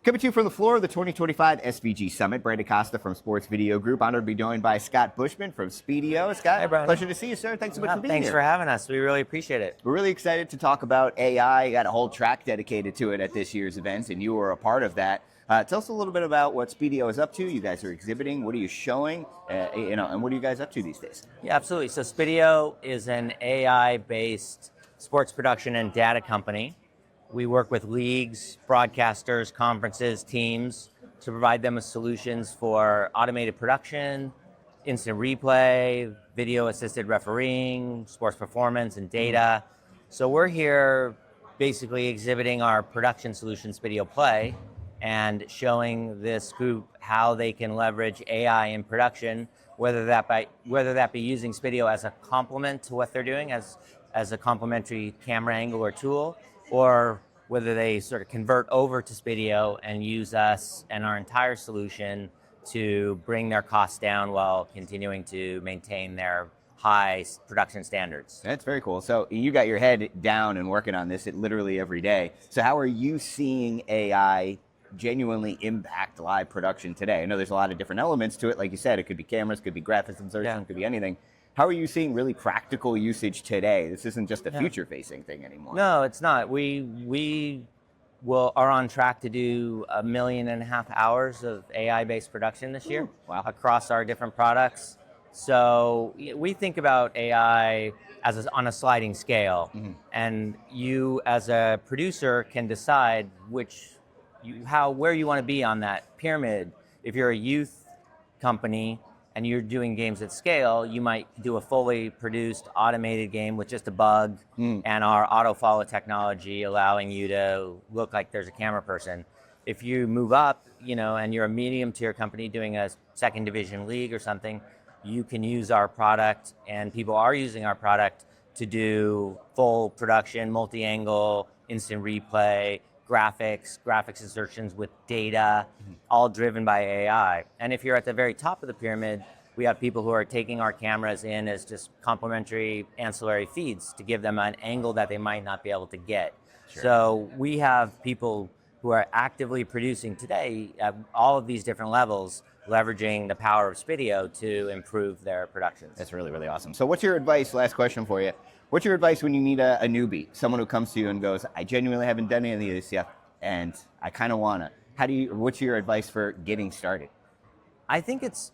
Coming to you from the floor of the 2025 SVG Summit, Brandon Costa from Sports Video Group. Honored to be joined by Scott Bushman from Spiideo. Scott, hey, Brian. Pleasure to see you, sir. Thanks so much for being Thanks here. for having us. We really appreciate it. We're really excited to talk about AI. Got a whole track dedicated to it at this year's event, and you were a part of that. Tell us a little bit about what Spiideo is up to. You guys are exhibiting. What are you showing? And what are you guys up to these days? Yeah, absolutely. So Spiideo is an AI-based sports production and data company. We work with leagues, broadcasters, conferences, teams to provide them with solutions for automated production, instant replay, video-assisted refereeing, sports performance, and data. So we're here basically exhibiting our production solution, Spiideo Play, and showing this group how they can leverage AI in production, whether that be using Spiideo as a complement to what they're doing as a complementary camera angle or tool, or whether they sort of convert over to Spiideo and use us and our entire solution to bring their costs down while continuing to maintain their high production standards. That's very cool. So you got your head down and working on this literally every day. So how are you seeing AI genuinely impact live production today? I know there's a lot of different elements to it. Like you said, it could be cameras, could be graphics insertion, It could be anything. How are you seeing really practical usage today? This isn't just a future-facing thing anymore. No, it's not. We are on track to do 1.5 million hours of AI-based production this year. Wow. Across our different products. So we think about AI on a sliding scale, and you as a producer can decide where you want to be on that pyramid. If you're a youth company and you're doing games at scale, you might do a fully produced automated game with just a bug and our auto follow technology allowing you to look like there's a camera person. If you move up, and you're a medium tier company doing a second division league or something, you can use our product, and people are using our product to do full production, multi-angle, instant replay, graphics insertions with data, all driven by AI. And if you're at the very top of the pyramid, we have people who are taking our cameras in as just complementary ancillary feeds to give them an angle that they might not be able to get. Sure. So we have people who are actively producing today at all of these different levels, leveraging the power of Spiideo to improve their productions. That's really, really awesome. So what's your advice, last question for you, what's your advice when you need a newbie, someone who comes to you and goes, I genuinely haven't done any of this yet, and I kind of wanna, what's your advice for getting started? I think it's,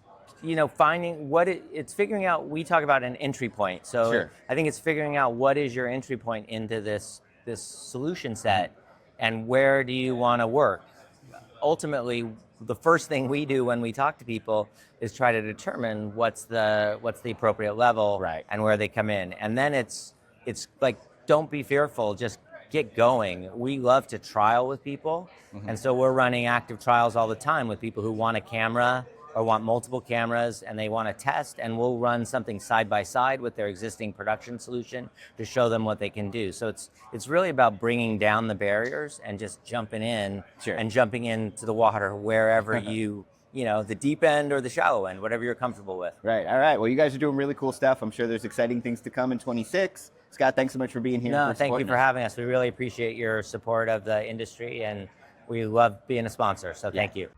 finding it's figuring out, we talk about an entry point. So sure. I think it's figuring out what is your entry point into this solution set and where do you wanna work. Ultimately, the first thing we do when we talk to people is try to determine what's the appropriate level, right, and where they come in. And then it's like, don't be fearful, just get going. We love to trial with people. And so we're running active trials all the time with people who want a camera or want multiple cameras and they want to test, and we'll run something side by side with their existing production solution to show them what they can do. So it's really about bringing down the barriers and just jumping in. Sure. And jumping into the water wherever the deep end or the shallow end, whatever you're comfortable with. Right. All right. Well, you guys are doing really cool stuff. I'm sure there's exciting things to come in 26. Scott, thanks so much for being here. No, thank you for having us. We really appreciate your support of the industry, and we love being a sponsor. So thank you.